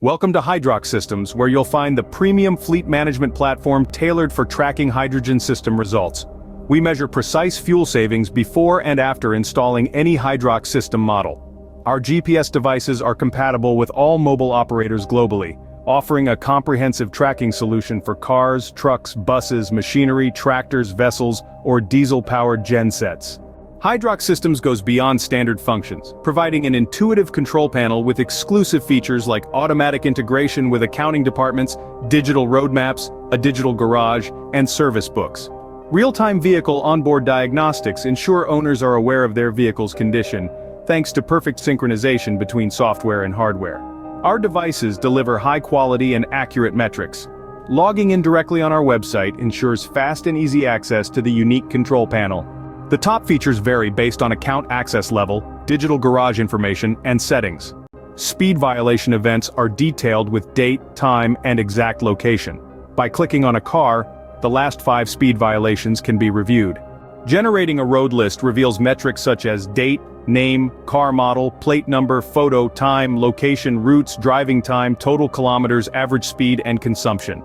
Welcome to Hydrox Systems, where you'll find the premium fleet management platform tailored for tracking hydrogen system results. We measure precise fuel savings before and after installing any Hydrox system model. Our GPS devices are compatible with all mobile operators globally, offering a comprehensive tracking solution for cars, trucks, buses, machinery, tractors, vessels, or diesel-powered gensets. Hydrox Systems goes beyond standard functions, providing an intuitive control panel with exclusive features like automatic integration with accounting departments, digital roadmaps, a digital garage, and service books. Real-time vehicle onboard diagnostics ensure owners are aware of their vehicle's condition, thanks to perfect synchronization between software and hardware. Our devices deliver high-quality and accurate metrics. Logging in directly on our website ensures fast and easy access to the unique control panel. The top features vary based on account access level, digital garage information, and settings. Speed violation events are detailed with date, time, and exact location. By clicking on a car, the last 5 speed violations can be reviewed. Generating a road list reveals metrics such as date, name, car model, plate number, photo, time, location, routes, driving time, total kilometers, average speed, and consumption.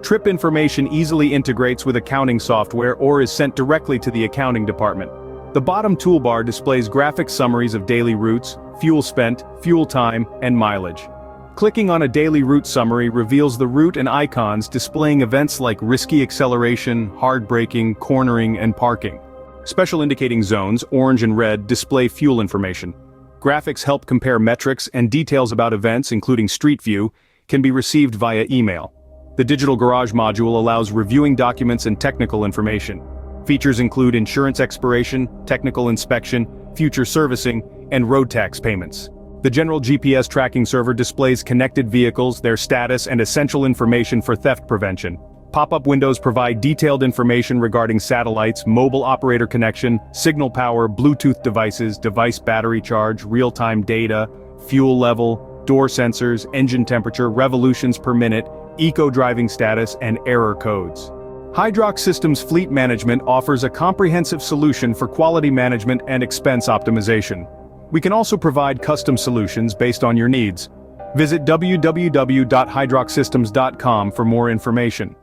Trip information easily integrates with accounting software or is sent directly to the accounting department. The bottom toolbar displays graphic summaries of daily routes, fuel spent, fuel time, and mileage. Clicking on a daily route summary reveals the route and icons displaying events like risky acceleration, hard braking, cornering, and parking. Special indicating zones, orange and red, display fuel information. Graphics help compare metrics, and details about events, including street view, can be received via email. The digital garage module allows reviewing documents and technical information. Features include insurance expiration, technical inspection, future servicing, and road tax payments. The general GPS tracking server displays connected vehicles, their status, and essential information for theft prevention. Pop-up windows provide detailed information regarding satellites, mobile operator connection, signal power, Bluetooth devices, device battery charge, real-time data, fuel level, door sensors, engine temperature, revolutions per minute, eco-driving status, and error codes. Hydrox Systems Fleet Management offers a comprehensive solution for quality management and expense optimization. We can also provide custom solutions based on your needs. Visit www.hydroxsystems.com for more information.